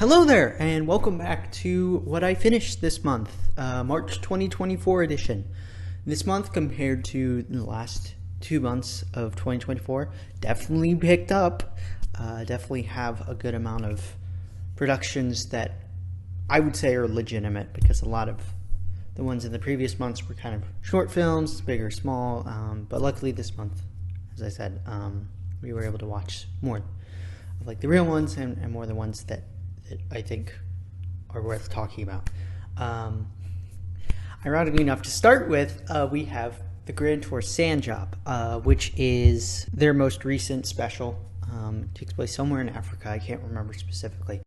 Hello there, and welcome back to what I finished this month, March 2024 edition. This month, compared to the last 2 months of 2024, definitely picked up. Definitely have a good amount of productions that I would say are legitimate, because a lot of the ones in the previous months were kind of short films, big or small, but luckily this month, as I said, we were able to watch more of like the real ones and more the ones that I think are worth talking about. Ironically enough, to start with, we have the Grand Tour Sand Job, which is their most recent special. It takes place somewhere in Africa. I can't remember specifically.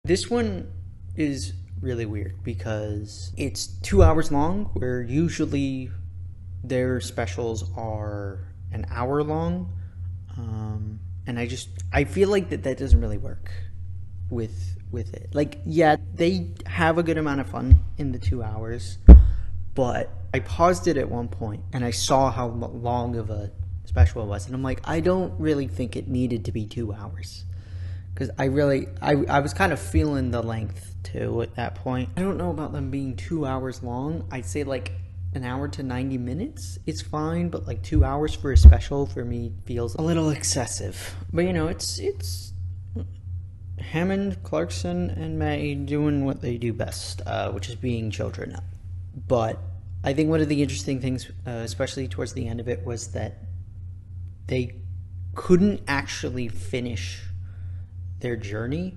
This one is really weird because it's 2 hours long, where usually their specials are an hour long. And I feel like that doesn't really work with it. Like, yeah, they have a good amount of fun in the 2 hours, but I paused it at one point and I saw how long of a special it was, and I'm like, I don't really think it needed to be 2 hours, because I was kind of feeling the length too at that point. I don't know about them being 2 hours long. I'd say like an hour to 90 minutes is fine, but like 2 hours for a special for me feels a little excessive. But you know, it's Hammond, Clarkson, and May doing what they do best, which is being children. But I think one of the interesting things, especially towards the end of it, was that they couldn't actually finish their journey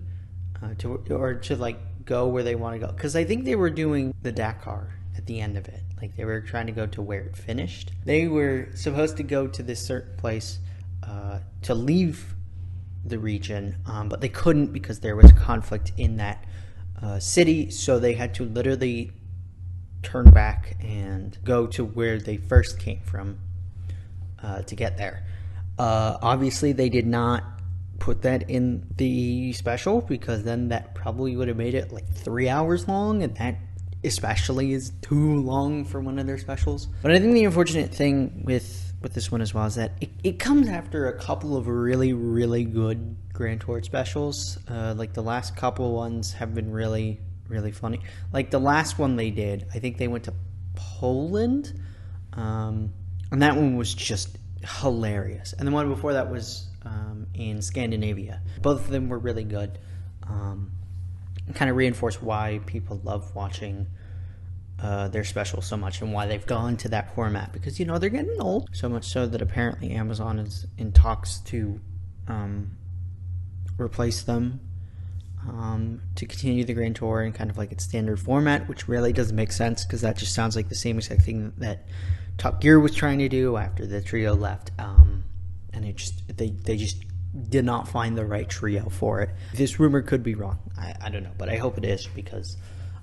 to like go where they want to go, because I think they were doing the Dakar at the end of it. Like, they were trying to go to where it finished. They were supposed to go to this certain place to leave the region, but they couldn't because there was conflict in that city, so they had to literally turn back and go to where they first came from to get there. Obviously, they did not put that in the special, because then that probably would have made it like 3 hours long, and that especially is too long for one of their specials. But I think the unfortunate thing with this one as well is that it comes after a couple of really, really good Grand Tour specials. Like, the last couple ones have been really, really funny. Like, the last one they did, I think they went to Poland, and that one was just hilarious. And the one before that was in Scandinavia. Both of them were really good. Kind of reinforce why people love watching their specials so much, and why they've gone to that format, because, you know, they're getting old, so much so that apparently Amazon is in talks to replace them, to continue the Grand Tour in kind of like its standard format, which really doesn't make sense, because that just sounds like the same exact thing that Top Gear was trying to do after the trio left, and they just did not find the right trio for it. This rumor could be wrong. I don't know, but I hope it is, because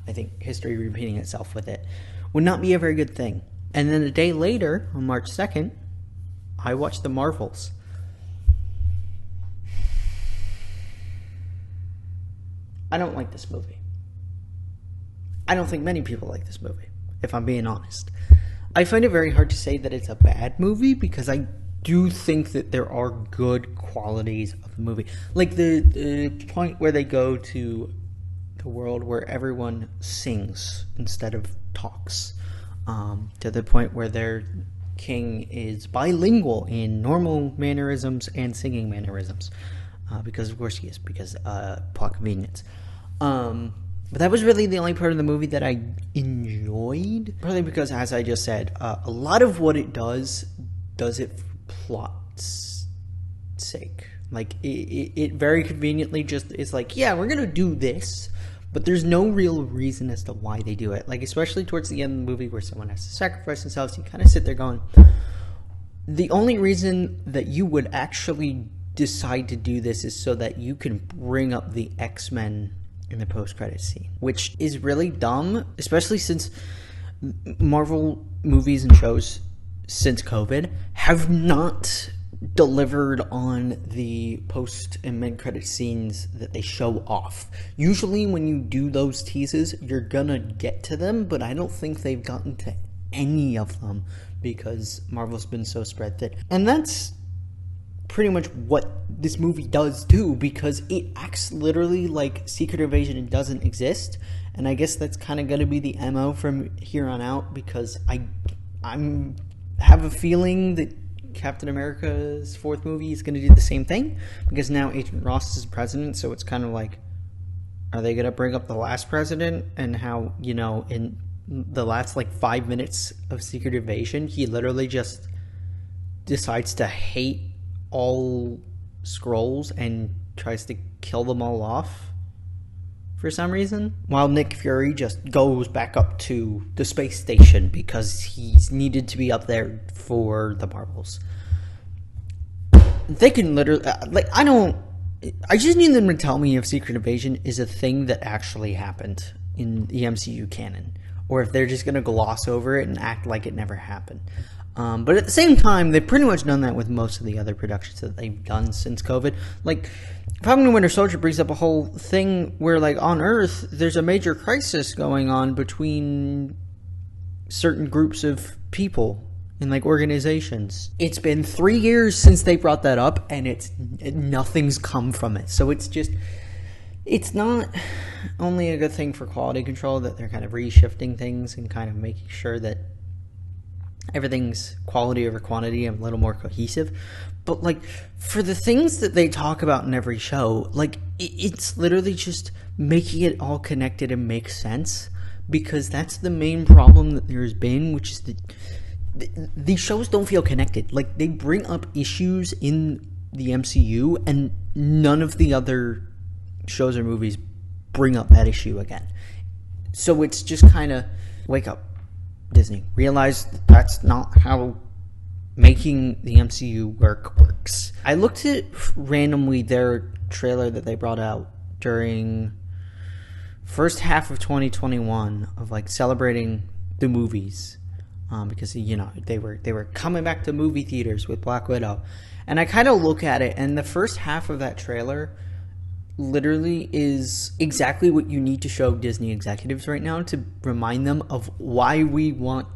I think history repeating itself with it would not be a very good thing. And then a day later, on March 2nd, I watched The Marvels. I don't like this movie. I don't think many people like this movie, if I'm being honest. I find it very hard to say that it's a bad movie, because I do think that there are good qualities of the movie. Like the point where they go to the world where everyone sings instead of talks, to the point where their king is bilingual in normal mannerisms and singing mannerisms, because of course he is, because plot convenience. But that was really the only part of the movie that I enjoyed, probably because, as I just said, a lot of what it does it for plot's sake. Like, it very conveniently just is like, yeah, we're gonna do this, but there's no real reason as to why they do it. Like, especially towards the end of the movie, where someone has to sacrifice themselves, you kind of sit there going, the only reason that you would actually decide to do this is so that you can bring up the X-Men in the post-credit scene, which is really dumb, especially since Marvel movies and shows since COVID have not delivered on the post and mid-credit scenes that they show off. Usually when you do those teases, you're gonna get to them, but I don't think they've gotten to any of them, because Marvel's been so spread thin. And that's pretty much what this movie does too, because it acts literally like Secret Invasion doesn't exist. And I guess that's kind of going to be the MO from here on out, because I have a feeling that Captain America's fourth movie is going to do the same thing, because now Agent Ross is president, so it's kind of like, are they going to bring up the last president and how, in the last 5 minutes of Secret Invasion, he literally just decides to hate all Skrulls and tries to kill them all off for some reason, while Nick Fury just goes back up to the space station because he's needed to be up there for the Marvels. They can literally, I just need them to tell me if Secret Invasion is a thing that actually happened in the MCU canon, or if they're just going to gloss over it and act like it never happened. But at the same time, they've pretty much done that with most of the other productions that they've done since COVID. Falcon and Winter Soldier brings up a whole thing where, on Earth, there's a major crisis going on between certain groups of people and, organizations. It's been 3 years since they brought that up, and nothing's come from it. So it's not only a good thing for quality control that they're kind of reshifting things and kind of making sure that everything's quality over quantity and a little more cohesive, but for the things that they talk about in every show, it's literally just making it all connected and make sense, because that's the main problem that there's been, which is that these shows don't feel connected. They bring up issues in the MCU and none of the other shows or movies bring up that issue again. So it's just kind of, wake up, Disney. Realize that's not how making the MCU works. I looked at randomly their trailer that they brought out during first half of 2021 of celebrating the movies, because they were coming back to movie theaters with Black Widow, and I kind of look at it, and the first half of that trailer literally is exactly what you need to show Disney executives right now to remind them of why we want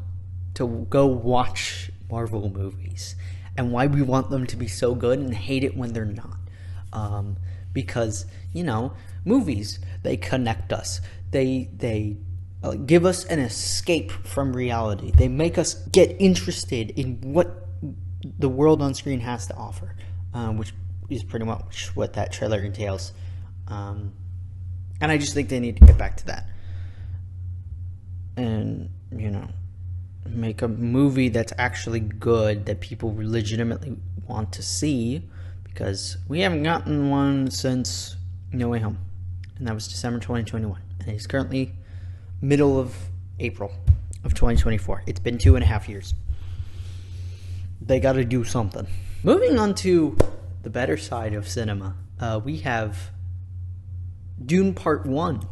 to go watch Marvel movies and why we want them to be so good and hate it when they're not. Because, movies, they connect us. They give us an escape from reality. They make us get interested in what the world on screen has to offer, which is pretty much what that trailer entails. And I just think they need to get back to that. And, make a movie that's actually good, that people legitimately want to see, because we haven't gotten one since No Way Home. And that was December 2021. And it's currently middle of April of 2024. It's been 2.5 years. They got to do something. Moving on to the better side of cinema, we have Dune Part 1,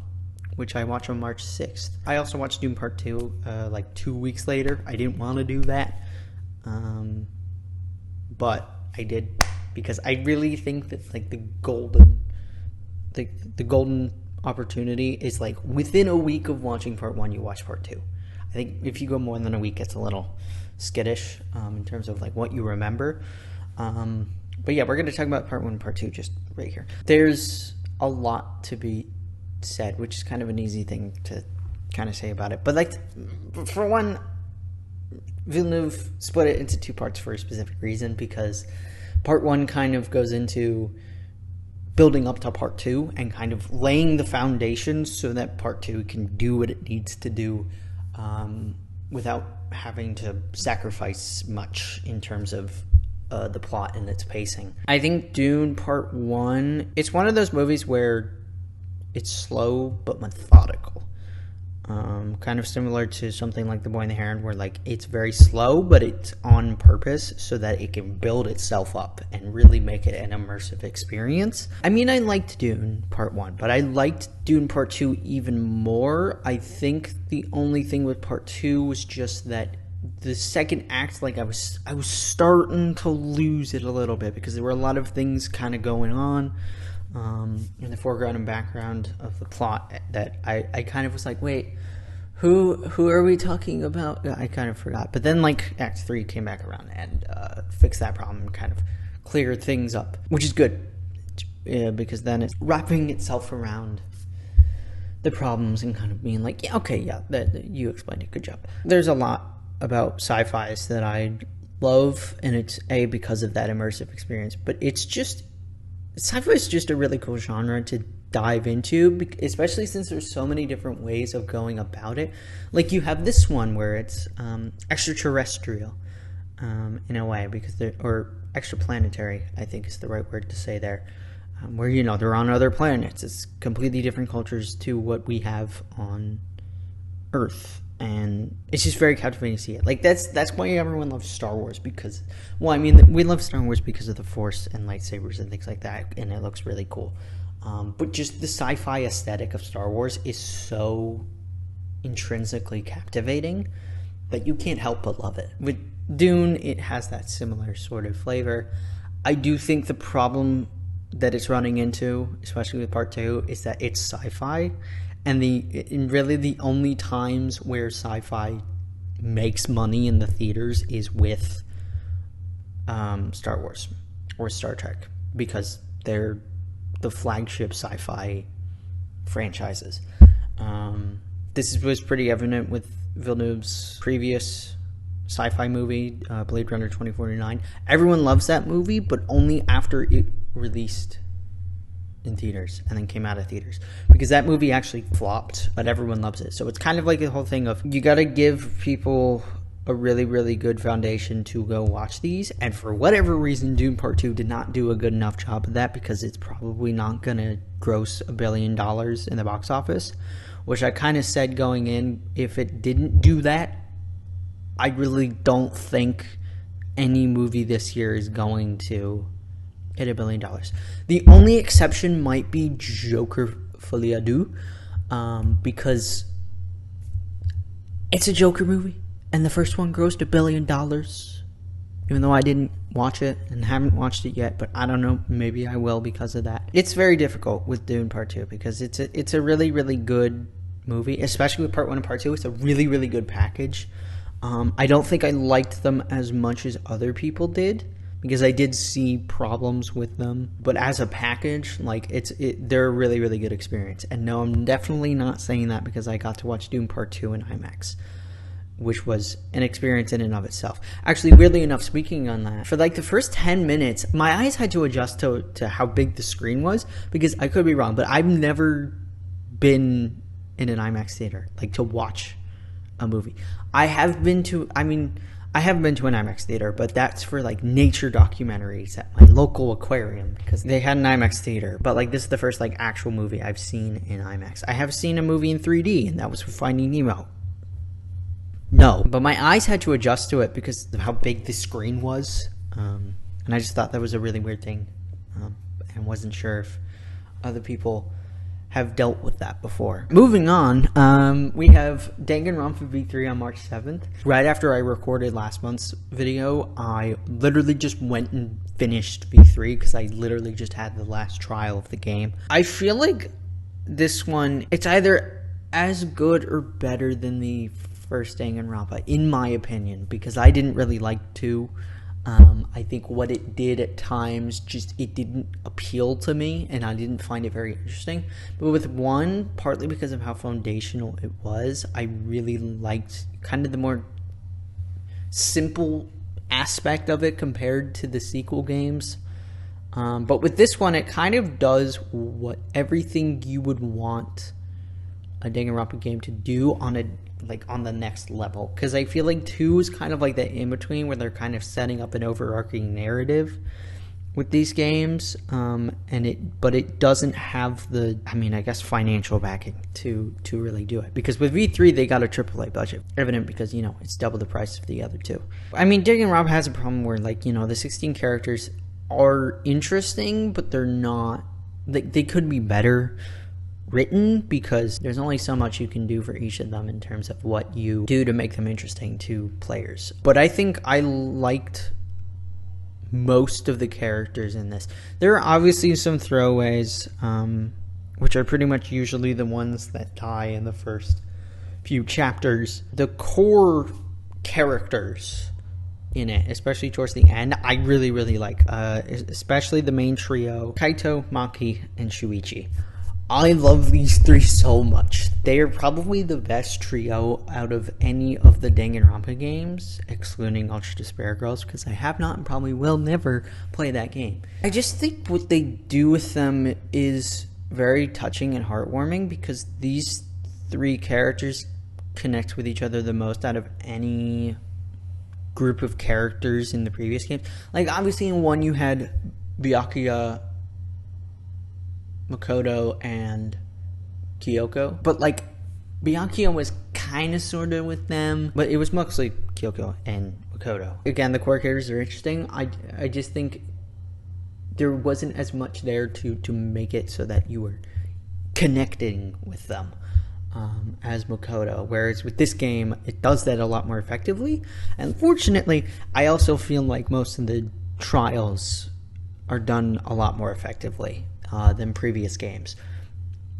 which I watched on March 6th. I also watched Dune Part 2 2 weeks later. I didn't want to do that, but I did, because I really think that the golden opportunity is within a week of watching Part 1, you watch Part 2. I think if you go more than a week, it's a little skittish in terms of what you remember. But yeah, we're going to talk about Part 1 and Part 2 just right here. There's a lot to be said, which is kind of an easy thing to kind of say about it. But for one, Villeneuve split it into 2 parts for a specific reason, because Part 1 kind of goes into building up to Part 2 and kind of laying the foundation so that Part 2 can do what it needs to do without having to sacrifice much in terms of the plot and its pacing. I think Dune Part 1, it's one of those movies where it's slow but methodical. Kind of similar to something like The Boy and the Heron, where it's very slow, but it's on purpose so that it can build itself up and really make it an immersive experience. I mean, I liked Dune Part 1, but I liked Dune Part 2 even more. I think the only thing with Part 2 was just that the second act, I was starting to lose it a little bit, because there were a lot of things kind of going on in the foreground and background of the plot that I kind of was wait, who are we talking about? I kind of forgot. But then Act 3 came back around and fixed that problem and kind of clear things up, which is good. Yeah, because then it's wrapping itself around the problems and kind of being like, yeah, okay, yeah, that you explained it, good job. There's a lot about sci-fis that I love, and it's because of that immersive experience, but it's just, sci-fi is just a really cool genre to dive into, especially since there's so many different ways of going about it. Like, you have this one where it's extraterrestrial in a way, because or extraplanetary, I think is the right word to say there. Where, they're on other planets. It's completely different cultures to what we have on Earth. And it's just very captivating to see it. Like, that's why everyone loves Star Wars, because, we love Star Wars because of the Force and lightsabers and things like that, and it looks really cool. But just the sci-fi aesthetic of Star Wars is so intrinsically captivating that you can't help but love it. With Dune, it has that similar sort of flavor. I do think the problem that it's running into, especially with part 2, is that it's sci-fi, and really the only times where sci-fi makes money in the theaters is with Star Wars or Star Trek, because they're the flagship sci-fi franchises. This was pretty evident with Villeneuve's previous sci-fi movie, Blade Runner 2049. Everyone loves that movie, but only after it released in theaters and then came out of theaters, because that movie actually flopped, but everyone loves it. So it's kind of like the whole thing of, you got to give people a really, really good foundation to go watch these, and for whatever reason, Dune Part 2 did not do a good enough job of that, because it's probably not going to gross $1 billion in the box office, which I kind of said going in, if it didn't do that, I really don't think any movie this year is going to hit $1 billion. The only exception might be Joker Folie à Deux, because it's a Joker movie, and the first one grossed $1 billion, even though I didn't watch it and haven't watched it yet, but I don't know, maybe I will because of that. It's very difficult with Dune Part 2, because it's a really, really good movie, especially with Part 1 and Part 2. It's a really, really good package. I don't think I liked them as much as other people did, because I did see problems with them. But as a package, they're a really, really good experience. And no, I'm definitely not saying that because I got to watch Dune Part 2 in IMAX, which was an experience in and of itself. Actually, weirdly enough, speaking on that, for the first 10 minutes, my eyes had to adjust to how big the screen was, because I could be wrong, but I've never been in an IMAX theater, to watch a movie. I have been to an IMAX theater, but that's for nature documentaries at my local aquarium, because they had an IMAX theater. But this is the first actual movie I've seen in IMAX. I have seen a movie in 3D, and that was for Finding Nemo. No, but my eyes had to adjust to it because of how big the screen was, and I just thought that was a really weird thing, and wasn't sure if other people have dealt with that before. Moving on, we have Danganronpa V3 on March 7th. Right after I recorded last month's video, I literally just went and finished V3, because I literally just had the last trial of the game. I feel like this one, it's either as good or better than the first Danganronpa, in my opinion, because I didn't really like 2. I think what it did at times, it didn't appeal to me, and I didn't find it very interesting. But with 1, partly because of how foundational it was, I really liked kind of the more simple aspect of it compared to the sequel games. But with this one, it kind of does everything you would want a Danganronpa game to do on the next level, because I feel like 2 is kind of that in between, where they're kind of setting up an overarching narrative with these games, but it doesn't have the, I guess, financial backing to really do it, because with V3 they got a AAA budget, evident because it's double the price of the other 2. Danganronpa has a problem where the 16 characters are interesting, but they're not, they could be better written, because there's only so much you can do for each of them in terms of what you do to make them interesting to players. But I think I liked most of the characters in this. There are obviously some throwaways, which are pretty much usually the ones that die in the first few chapters. The core characters in it, especially towards the end. I really, really like, especially the main trio, Kaito, Maki, and Shuichi. I love these three so much. They are probably the best trio out of any of the Danganronpa games, excluding Ultra Despair Girls, because I have not and probably will never play that game. I just think what they do with them is very touching and heartwarming, because these three characters connect with each other the most out of any group of characters in the previous games. Like, obviously in one you had Byakuya, Makoto, and Kyoko, but like Byakuya was kind of sort of with them, but it was mostly Kyoko and Makoto. Again, the core characters are interesting. I just think there wasn't as much there to make it so that you were connecting with them as Makoto, whereas with this game it does that a lot more effectively. And fortunately, I also feel like most of the trials are done a lot more effectively than previous games.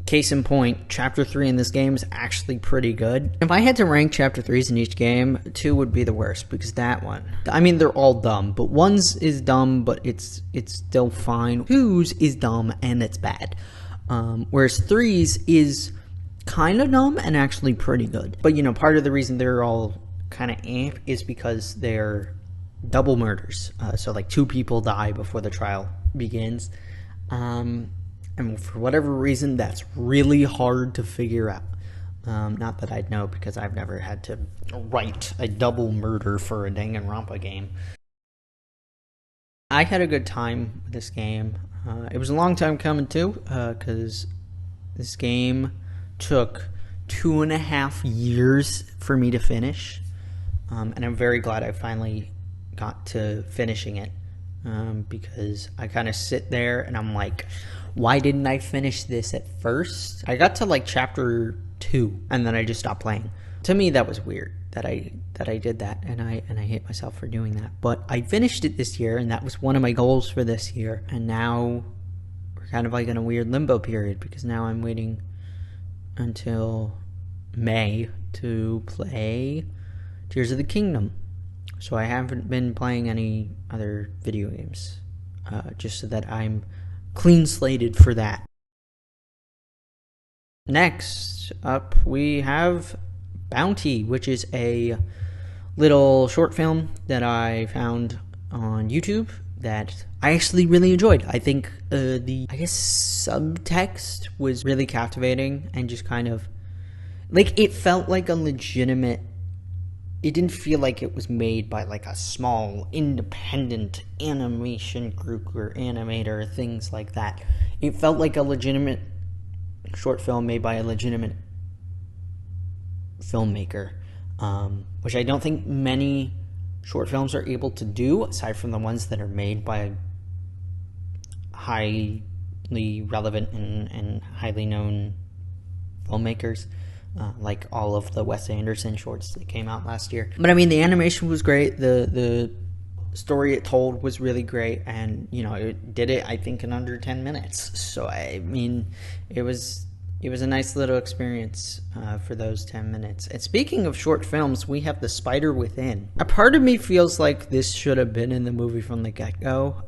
Case in point, Chapter 3 in this game is actually pretty good. If I had to rank Chapter 3s in each game, 2 would be the worst, because that one, I mean, they're all dumb, but 1's is dumb, but it's still fine. 2's is dumb, and it's bad. Whereas 3's is kind of dumb and actually pretty good. But, you know, part of the reason they're all kind of is because they're double murders. So, like, 2 people die before the trial begins. And for whatever reason, that's really hard to figure out. Not that I'd know, because I've never had to write a double murder for a Danganronpa game. I had a good time with this game. It was a long time coming, too, because this game took 2.5 years for me to finish. And I'm very glad I finally got to finishing it. Because I kind of sit there and I'm like, why didn't I finish this at first? I got to like chapter 2 and then I just stopped playing. To me, that was weird that I did that, and I hate myself for doing that. But I finished it this year, and that was one of my goals for this year. And now we're kind of like in a weird limbo period, because now I'm waiting until May to play Tears of the Kingdom. So I haven't been playing any other video games, just so that I'm clean slated for that. Next up, we have Bounty, which is a little short film that I found on YouTube that I actually really enjoyed. I think the subtext was really captivating, and just kind of like, it felt like a legitimate. It didn't feel like it was made by like a small independent animation group or animator, things like that. It felt like a legitimate short film made by a legitimate filmmaker, which I don't think many short films are able to do, aside from the ones that are made by highly relevant and highly known filmmakers. Like all of the Wes Anderson shorts that came out last year. But I mean, the animation was great. The story it told was really great, and you know, it did it, I think, in under 10 minutes. So I mean, it was a nice little experience for those 10 minutes. And speaking of short films, we have The Spider Within. A part of me feels like this should have been in the movie from the get-go,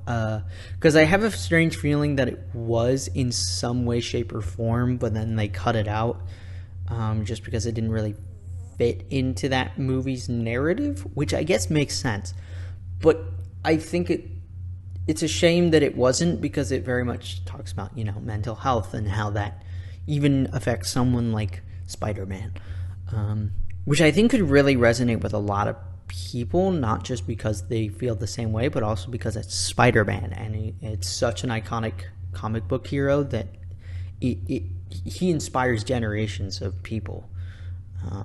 because I have a strange feeling that it was in some way, shape, or form, but then they cut it out. Just because it didn't really fit into that movie's narrative, which I guess makes sense. But I think it's a shame that it wasn't, because it very much talks about, you know, mental health and how that even affects someone like Spider-Man, which I think could really resonate with a lot of people, not just because they feel the same way, but also because it's Spider-Man, and it's such an iconic comic book hero that he inspires generations of people.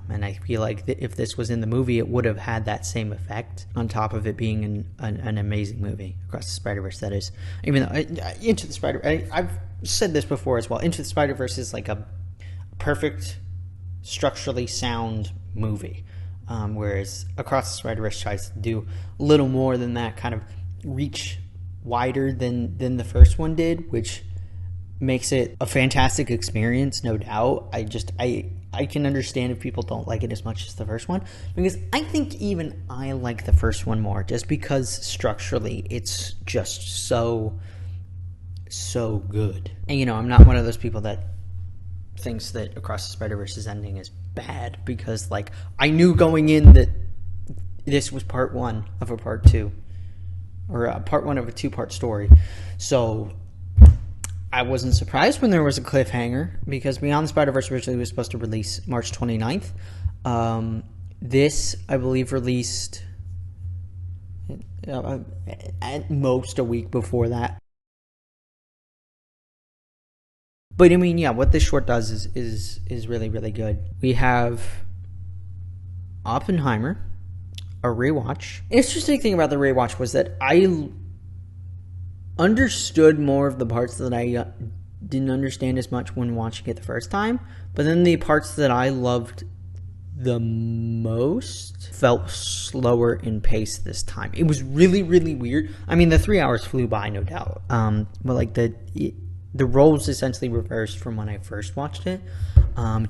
And I feel like if this was in the movie, it would have had that same effect, on top of it being an amazing movie. Across the Spider-Verse, that is. Even though Into the Spider-Verse, I've said this before as well, Into the Spider-Verse is like a perfect, structurally sound movie. Whereas Across the Spider-Verse tries to do a little more than that, kind of reach wider than the first one did, which makes it a fantastic experience, no doubt. I I can understand if people don't like it as much as the first one, because I think even I like the first one more, just because structurally it's just so good. And I'm not one of those people that thinks that Across the Spider-Verse's ending is bad, because I knew going in that this was part one of a part two, or part one of a two-part story. So I wasn't surprised when there was a cliffhanger, because Beyond the Spider-Verse originally was supposed to release March 29th. This, I believe, released at most a week before that. But I mean, yeah, what this short does is really, really good. We have Oppenheimer, a rewatch. An interesting thing about the rewatch was that I understood more of the parts that I didn't understand as much when watching it the first time, but then the parts that I loved the most felt slower in pace this time. It was really, really weird. I mean, the 3 hours flew by, no doubt. But the roles essentially reversed from when I first watched it.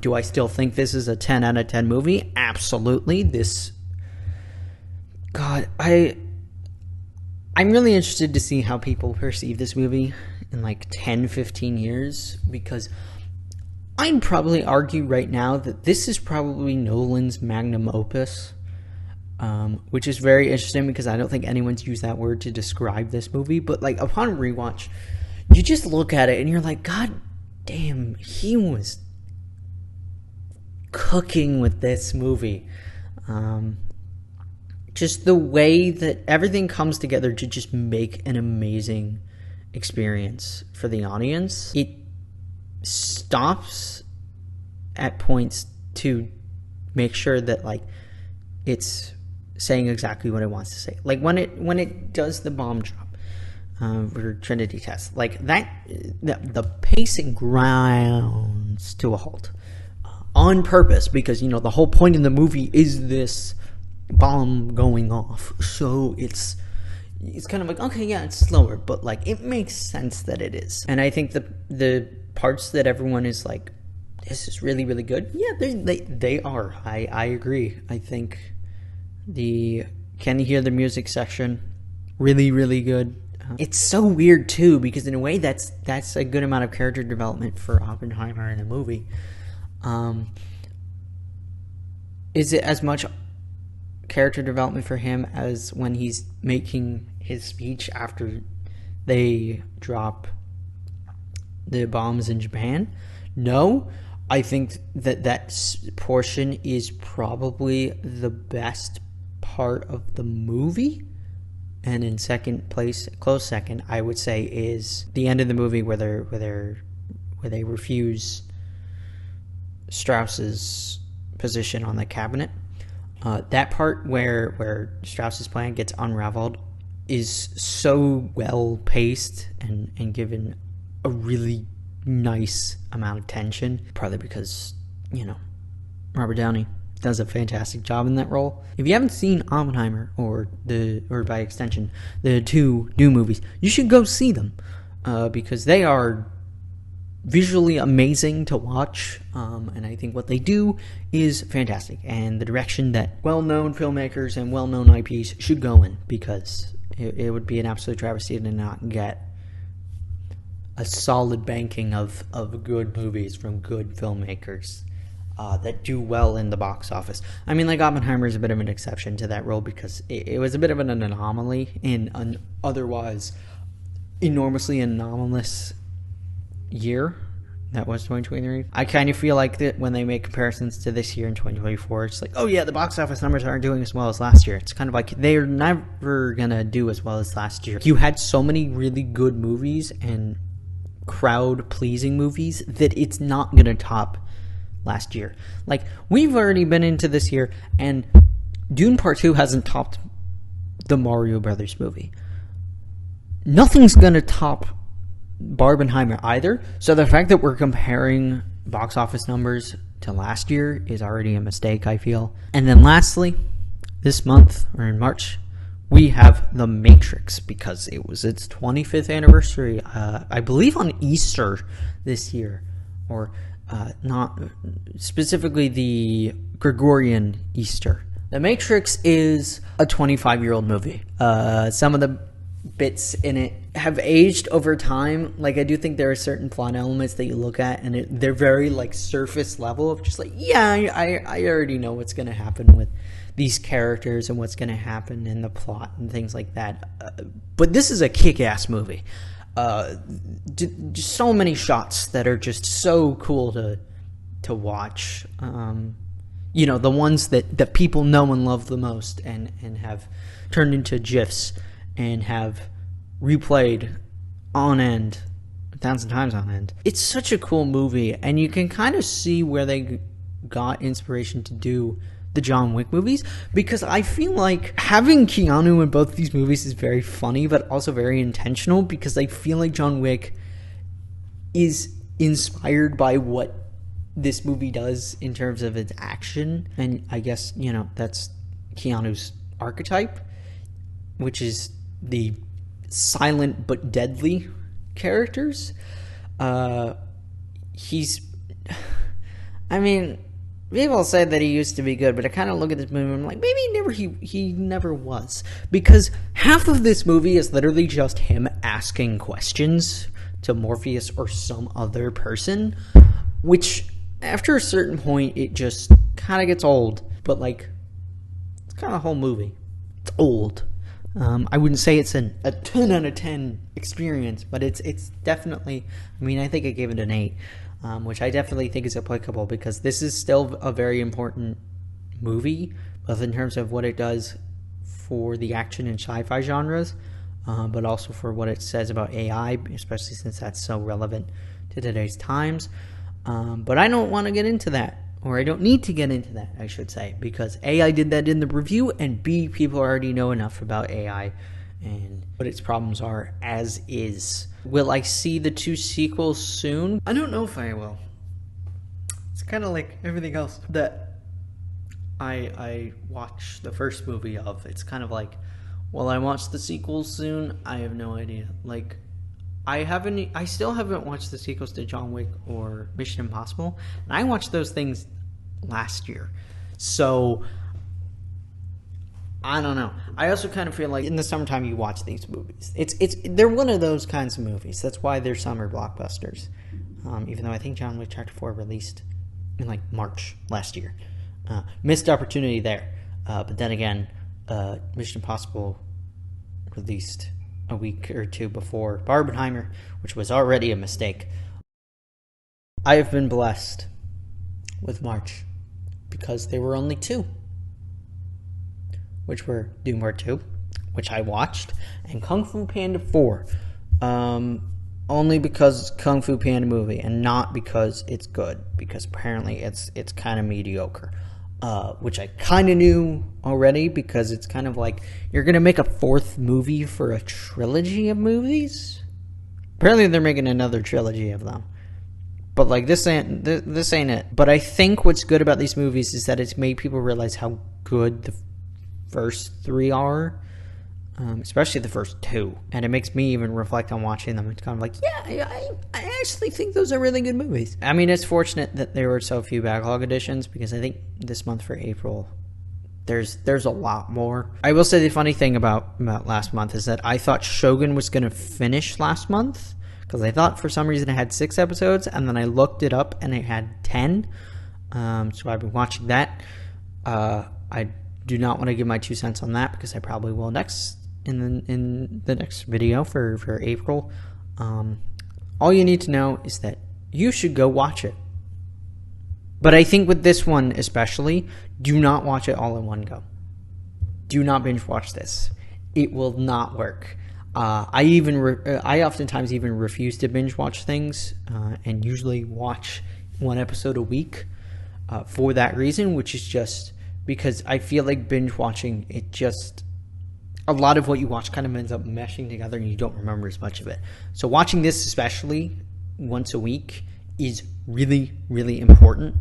Do I still think this is a 10 out of 10 movie? Absolutely. I'm really interested to see how people perceive this movie in 10, 15 years, because I'd probably argue right now that this is probably Nolan's magnum opus, which is very interesting because I don't think anyone's used that word to describe this movie. But upon rewatch, you just look at it and you're like, God damn, he was cooking with this movie. Just the way that everything comes together to just make an amazing experience for the audience. It stops at points to make sure that it's saying exactly what it wants to say. When it does the bomb drop for Trinity test, the pacing grinds to a halt on purpose, because the whole point in the movie is this bomb going off, so it's kind of okay, yeah, it's slower, but it makes sense that it is. And I think the parts that everyone is this is really, really good, yeah, they are. I agree. I think the Can You Hear the Music section, really, really good. It's so weird too, because in a way that's a good amount of character development for Oppenheimer in a movie. Is it as much character development for him as when he's making his speech after they drop the bombs in Japan? No. I think that portion is probably the best part of the movie. And in second place, close second, I would say, is the end of the movie where they refuse Strauss's position on the cabinet. That part where Strauss's plan gets unraveled is so well paced and given a really nice amount of tension, probably because Robert Downey does a fantastic job in that role. If you haven't seen Oppenheimer or by extension the two Dune movies, you should go see them, because they are visually amazing to watch, and I think what they do is fantastic, and the direction that well-known filmmakers and well-known IPs should go in, because it would be an absolute travesty to not get a solid banking of good movies from good filmmakers that do well in the box office. I mean, Oppenheimer is a bit of an exception to that rule, because it was a bit of an anomaly in an otherwise enormously anomalous year that was 2023. I kind of feel that when they make comparisons to this year in 2024, it's oh yeah, the box office numbers aren't doing as well as last year. It's kind of they're never gonna do as well as last year. You had so many really good movies and crowd-pleasing movies that it's not gonna top last year. We've already been into this year, and Dune Part 2 hasn't topped the Mario Brothers movie. Nothing's gonna top Barbenheimer either, so the fact that we're comparing box office numbers to last year is already a mistake, I feel. And then lastly, this month, or in March, we have The Matrix, because it was its 25th anniversary, I believe on Easter this year, or not specifically the Gregorian Easter. The Matrix is a 25-year-old movie. Some of the bits in it have aged over time. Like, I do think there are certain plot elements that you look at and they're very like surface level of just like, yeah, I already know what's going to happen with these characters and what's going to happen in the plot and things like that. But this is a kick-ass movie. Just so many shots that are just so cool to watch. The ones that people know and love the most and have turned into GIFs and have replayed on end, 1,000 times on end. It's such a cool movie, and you can kind of see where they got inspiration to do the John Wick movies, because I feel like having Keanu in both these movies is very funny, but also very intentional, because I feel like John Wick is inspired by what this movie does in terms of its action, and I guess, that's Keanu's archetype, which is the silent but deadly characters. People say that he used to be good, but I kind of look at this movie and I'm like, maybe he never was. Because half of this movie is literally just him asking questions to Morpheus or some other person, which after a certain point, it just kind of gets old. But like, it's kind of the whole movie. It's old. I wouldn't say it's a 10 out of 10 experience, but it's definitely, I think I gave it an 8. Which I definitely think is applicable, because this is still a very important movie, both in terms of what it does for the action and sci-fi genres, but also for what it says about AI, especially since that's so relevant to today's times. But I don't want to get into that, or I don't need to get into that, I should say, because A, I did that in the review, and B, people already know enough about AI and what its problems are as is. Will I see the 2 sequels soon? I don't know if I will. It's kind of like everything else that I watch the first movie of. It's kind of like, will I watch the sequels soon? I have no idea. Like, I still haven't watched the sequels to John Wick or Mission Impossible, and I watched those things last year. So I don't know. I also kind of feel like in the summertime you watch these movies. They're one of those kinds of movies. That's why they're summer blockbusters. Even though I think John Wick Chapter 4 released in like March last year. Missed opportunity there. But then again, Mission Impossible released a week or two before Oppenheimer, which was already a mistake. I have been blessed with March because there were only 2. Which were Dune Parts 2, which I watched, and Kung Fu Panda 4. Only because it's Kung Fu Panda movie, and not because it's good, because apparently it's kind of mediocre. Which I kind of knew already, because it's kind of like, you're going to make a 4th movie for a trilogy of movies? Apparently they're making another trilogy of them. But like, this ain't it. But I think what's good about these movies is that it's made people realize how good the first 3 are, especially the first 2, and it makes me even reflect on watching them. It's kind of like, yeah, I actually think those are really good movies. It's fortunate that there were so few backlog editions, because I think this month for April there's a lot more. I will say the funny thing about last month is that I thought Shogun was going to finish last month, because I thought for some reason it had 6 episodes, and then I looked it up and it had 10. So I've been watching that. I do not want to give my 2 cents on that, because I probably will in the next video for April. All you need to know is that you should go watch it. But I think with this one especially, do not watch it all in one go. Do not binge watch this. It will not work. I oftentimes even refuse to binge watch things, and usually watch 1 episode a week for that reason, which is just because I feel like binge watching, a lot of what you watch kind of ends up meshing together and you don't remember as much of it. So watching this, especially once a week, is really, really important.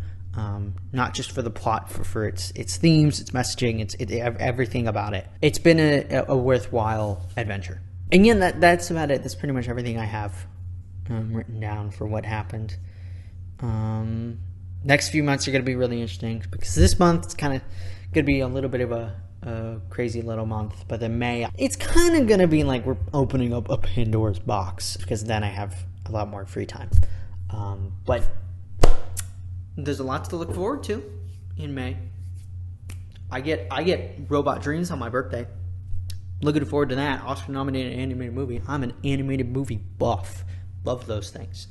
Not just for the plot, for its themes, its messaging, everything about it. It's been a worthwhile adventure. And yeah, that's about it. That's pretty much everything I have written down for what happened Next few months are going to be really interesting because this month it's kind of going to be a little bit of a crazy little month. But then May, it's kind of going to be like we're opening up a Pandora's box because then I have a lot more free time. But there's a lot to look forward to in May. I get Robot Dreams on my birthday. Looking forward to that. Oscar-nominated animated movie. I'm an animated movie buff. Love those things.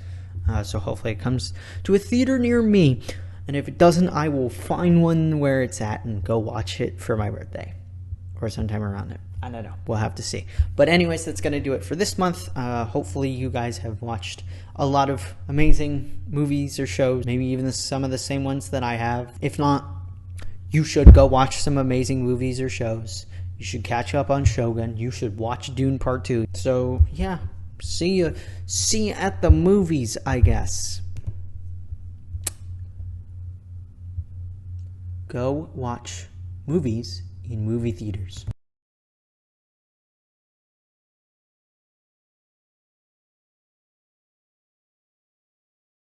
So hopefully it comes to a theater near me. And if it doesn't, I will find one where it's at and go watch it for my birthday. Or sometime around it. I don't know. We'll have to see. But anyways, that's going to do it for this month. Hopefully you guys have watched a lot of amazing movies or shows. Maybe even some of the same ones that I have. If not, you should go watch some amazing movies or shows. You should catch up on Shogun. You should watch Dune Part 2. So, yeah. See you at the movies, I guess. Go watch movies in movie theaters.